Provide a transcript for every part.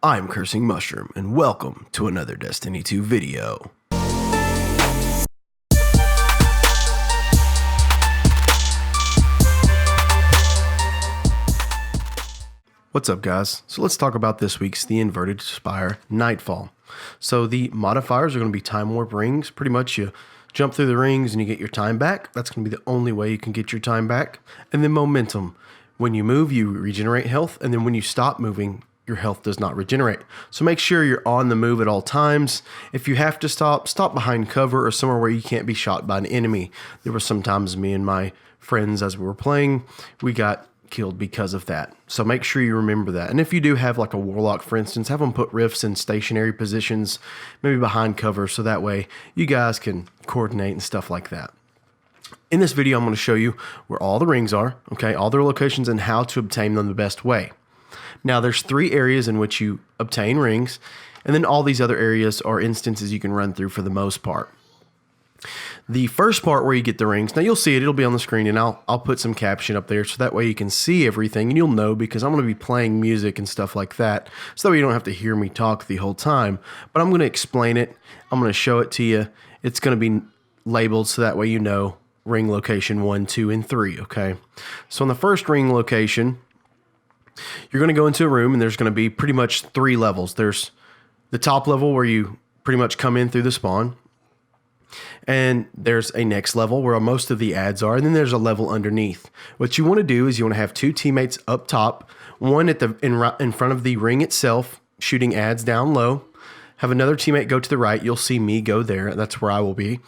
I'm Cursing Mushroom, and welcome to another Destiny 2 video. What's up, guys? So let's talk about this week's The Inverted Spire Nightfall. So the modifiers are going to be time warp rings. Pretty much you jump through the rings and you get your time back. That's going to be the only way you can get your time back. And then momentum. When you move, you regenerate health, and then when you stop moving, your health does not regenerate. So make sure you're on the move at all times. If you have to stop behind cover or somewhere where you can't be shot by an enemy. There were sometimes me and my friends as we were playing, we got killed because of that. So make sure you remember that. And if you do have like a warlock, for instance, have them put rifts in stationary positions, maybe behind cover, so that way you guys can coordinate and stuff like that. In this video, I'm going to show you where all the rings are, okay, all their locations and how to obtain them the best way. Now, there's 3 areas in which you obtain rings, and then all these other areas are instances you can run through for the most part. The first part where you get the rings, now you'll see it, it'll be on the screen, and I'll put some caption up there so that way you can see everything, and you'll know because I'm going to be playing music and stuff like that, so that way you don't have to hear me talk the whole time. But I'm going to explain it, I'm going to show it to you, it's going to be labeled so that way you know ring location 1, 2, and 3, okay? So on the first ring location, you're going to go into a room and there's going to be pretty much 3 levels. There's the top level where you pretty much come in through the spawn. And there's a next level where most of the ads are. And then there's a level underneath. What you want to do is you want to have 2 teammates up top. One at the in front of the ring itself, shooting ads down low. Have another teammate go to the right. You'll see me go there. That's where I will be.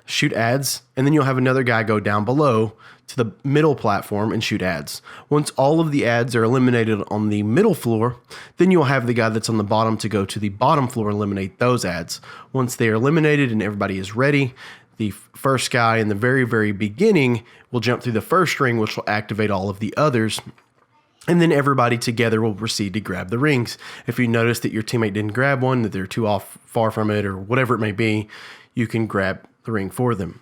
Shoot ads, and then you'll have another guy go down below to the middle platform and shoot ads. Once all of the ads are eliminated on the middle floor, then you'll have the guy that's on the bottom to go to the bottom floor and eliminate those ads. Once they are eliminated and everybody is ready, the first guy in the very, very beginning will jump through the first ring, which will activate all of the others. And then everybody together will proceed to grab the rings. If you notice that your teammate didn't grab one, that they're too far from it, or whatever it may be, you can grab the ring for them.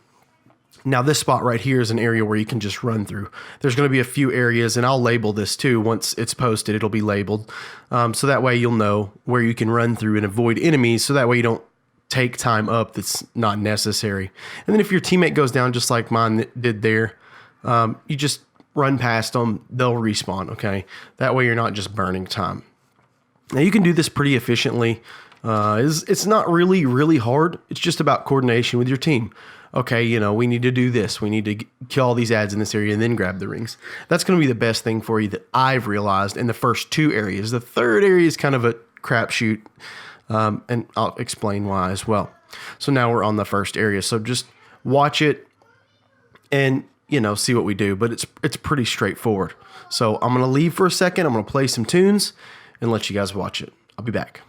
Now this spot right here is an area where you can just run through. There's going to be a few areas, and I'll label this too. Once it's posted, it'll be labeled. So that way you'll know where you can run through and avoid enemies, so that way you don't take time up that's not necessary. And then if your teammate goes down just like mine did there, you just run past them, they'll respawn, okay? That way you're not just burning time. Now you can do this pretty efficiently. It's not really hard. It's just about coordination with your team. Okay, you know, we need to do this. We need to kill all these ads in this area and then grab the rings. That's going to be the best thing for you that I've realized in the first 2 areas. The third area is kind of a crapshoot, and I'll explain why as well. So now we're on the first area. So just watch it and, you know, see what we do. But it's pretty straightforward. So I'm going to leave for a second. I'm going to play some tunes and let you guys watch it. I'll be back.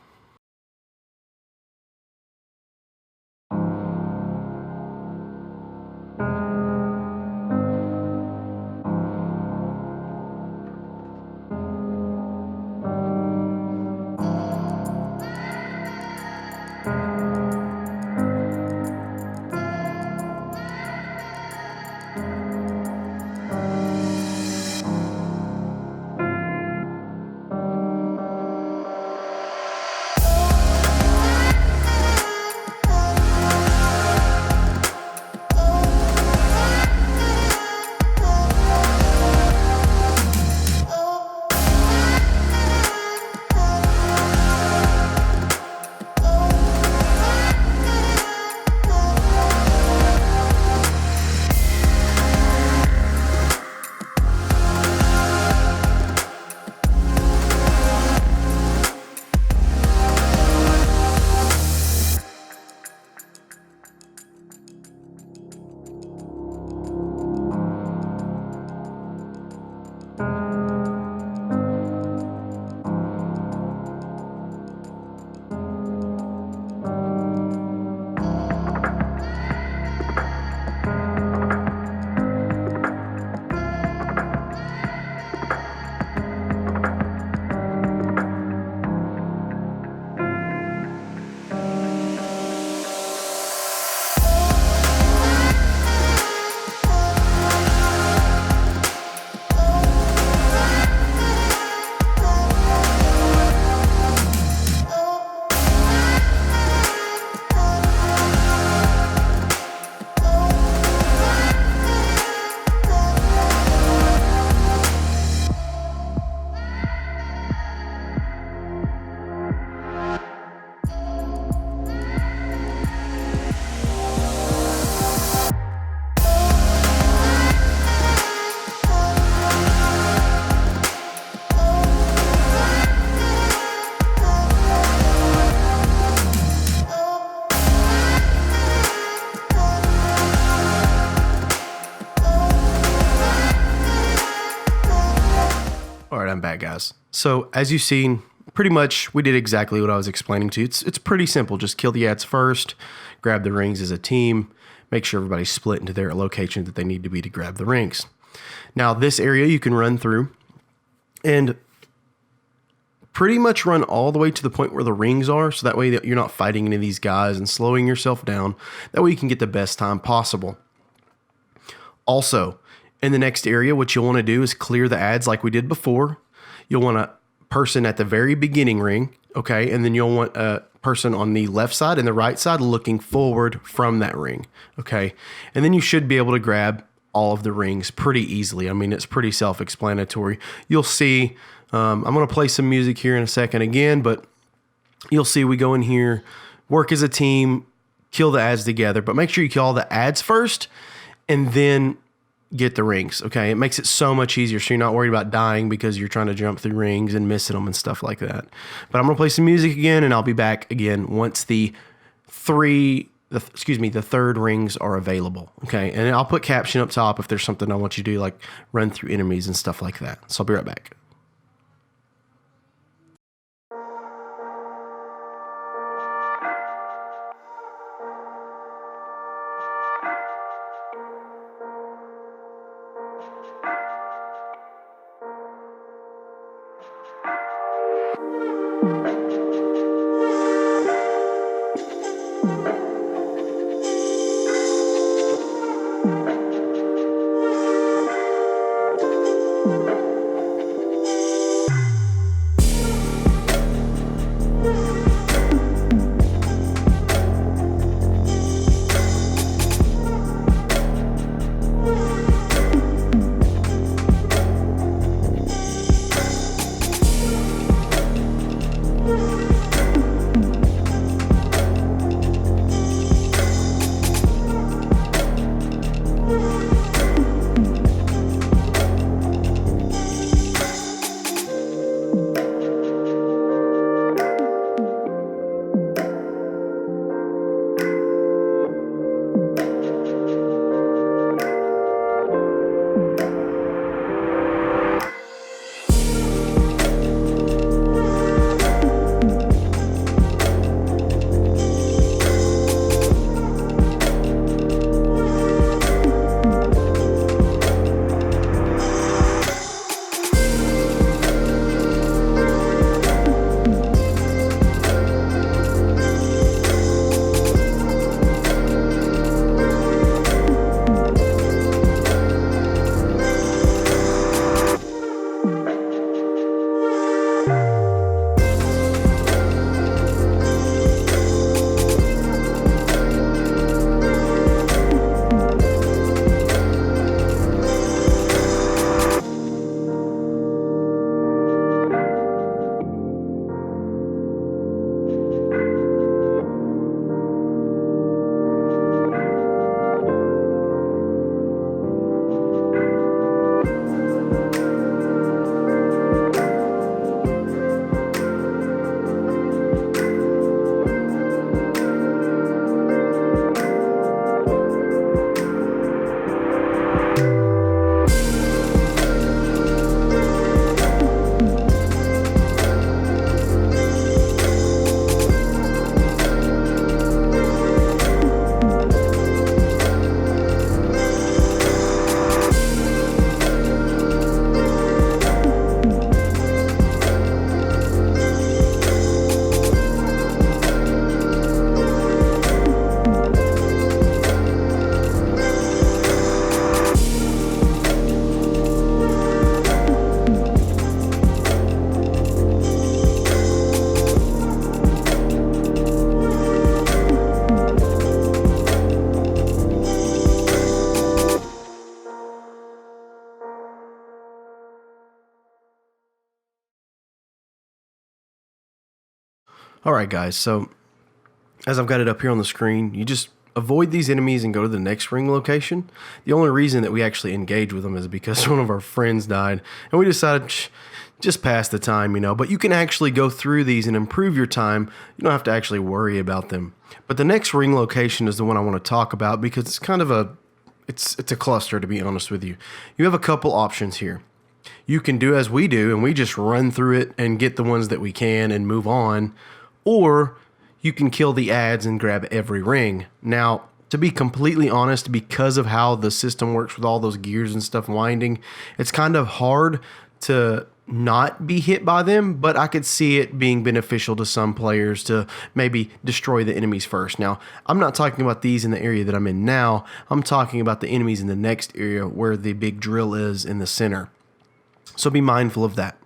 guys. So as you've seen, pretty much we did exactly what I was explaining to you. It's pretty simple. Just kill the ads first, grab the rings as a team, make sure everybody's split into their location that they need to be to grab the rings. Now this area you can run through and pretty much run all the way to the point where the rings are, so that way that you're not fighting any of these guys and slowing yourself down. That way you can get the best time possible. Also, in the next area, what you'll want to do is clear the ads like we did before. You'll want a person at the very beginning ring, okay? And then you'll want a person on the left side and the right side looking forward from that ring, okay? And then you should be able to grab all of the rings pretty easily. I mean, it's pretty self-explanatory. You'll see, I'm going to play some music here in a second again, but you'll see we go in here, work as a team, kill the ads together, but make sure you kill all the ads first and then get the rings, okay? It makes it so much easier, so you're not worried about dying because you're trying to jump through rings and missing them and stuff like that. But I'm going to play some music again, and I'll be back again once the third rings are available, okay? And I'll put caption up top if there's something I want you to do, like run through enemies and stuff like that. So I'll be right back. All right, guys, so as I've got it up here on the screen, you just avoid these enemies and go to the next ring location. The only reason that we actually engage with them is because one of our friends died, and we decided just pass the time, you know. But you can actually go through these and improve your time. You don't have to actually worry about them. But the next ring location is the one I want to talk about because it's kind of it's a cluster, to be honest with you. You have a couple options here. You can do as we do, and we just run through it and get the ones that we can and move on. Or you can kill the ads and grab every ring. Now, to be completely honest, because of how the system works with all those gears and stuff winding, it's kind of hard to not be hit by them, but I could see it being beneficial to some players to maybe destroy the enemies first. Now, I'm not talking about these in the area that I'm in now. I'm talking about the enemies in the next area where the big drill is in the center. So be mindful of that.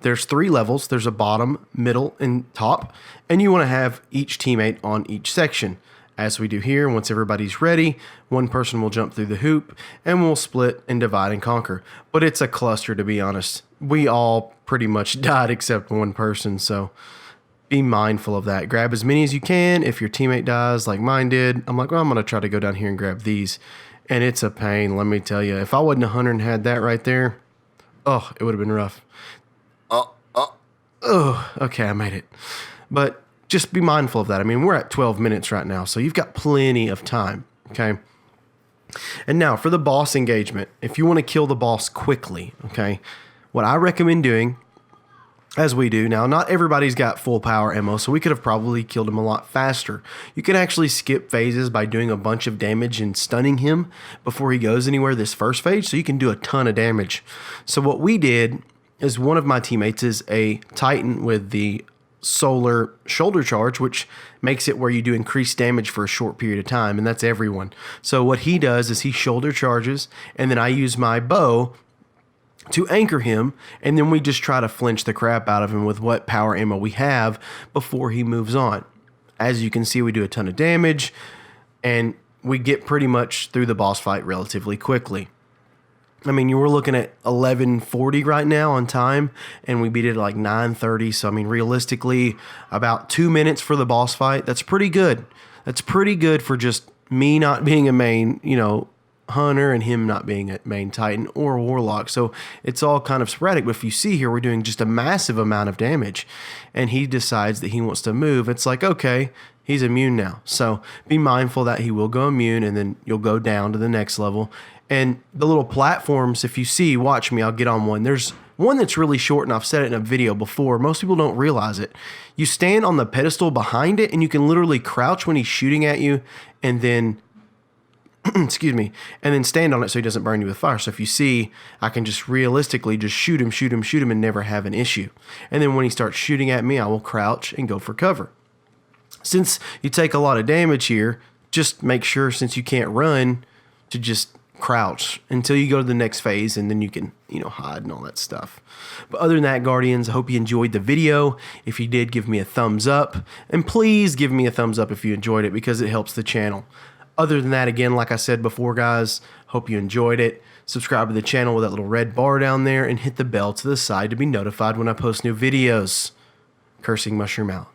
There's 3 levels. There's a bottom, middle, and top, and you want to have each teammate on each section. As we do here, once everybody's ready, one person will jump through the hoop, and we'll split and divide and conquer. But it's a cluster, to be honest. We all pretty much died except one person, so be mindful of that. Grab as many as you can. If your teammate dies like mine did, I'm like, well, I'm going to try to go down here and grab these. And it's a pain, let me tell you. If I wasn't a hunter and had that right there, oh, it would have been rough. Okay, I made it. But just be mindful of that. I mean, we're at 12 minutes right now, so you've got plenty of time, okay? And now for the boss engagement, if you want to kill the boss quickly, okay, what I recommend doing, as we do now, not everybody's got full power ammo, so we could have probably killed him a lot faster. You can actually skip phases by doing a bunch of damage and stunning him before he goes anywhere this first phase, so you can do a ton of damage. So what we did is one of my teammates is a Titan with the solar shoulder charge, which makes it where you do increased damage for a short period of time, and that's everyone. So what he does is he shoulder charges, and then I use my bow to anchor him, and then we just try to flinch the crap out of him with what power ammo we have before he moves on. As you can see, we do a ton of damage, and we get pretty much through the boss fight relatively quickly. I mean, you were looking at 11:40 right now on time, and we beat it at like 9:30. So, I mean, realistically, about 2 minutes for the boss fight. That's pretty good. That's pretty good for just me not being a main, hunter and him not being a main Titan or a warlock. So it's all kind of sporadic. But if you see here, we're doing just a massive amount of damage, and he decides that he wants to move. It's like, okay, he's immune now. So be mindful that he will go immune, and then you'll go down to the next level. And the little platforms, if you see, watch me, I'll get on one. There's one that's really short, and I've said it in a video before. Most people don't realize it. You stand on the pedestal behind it, and you can literally crouch when he's shooting at you, and then, excuse me, and then stand on it so he doesn't burn you with fire. So if you see, I can just realistically just shoot him, and never have an issue. And then when he starts shooting at me, I will crouch and go for cover. Since you take a lot of damage here, just make sure, since you can't run, to just crouch until you go to the next phase, and then you can, hide and all that stuff. But other than that, Guardians, I hope you enjoyed the video. If you did, give me a thumbs up, and please give me a thumbs up if you enjoyed it, because it helps the channel. Other than that, again, like I said before, guys, hope you enjoyed it. Subscribe to the channel with that little red bar down there, and hit the bell to the side to be notified when I post new videos. Cursing Mushroom out.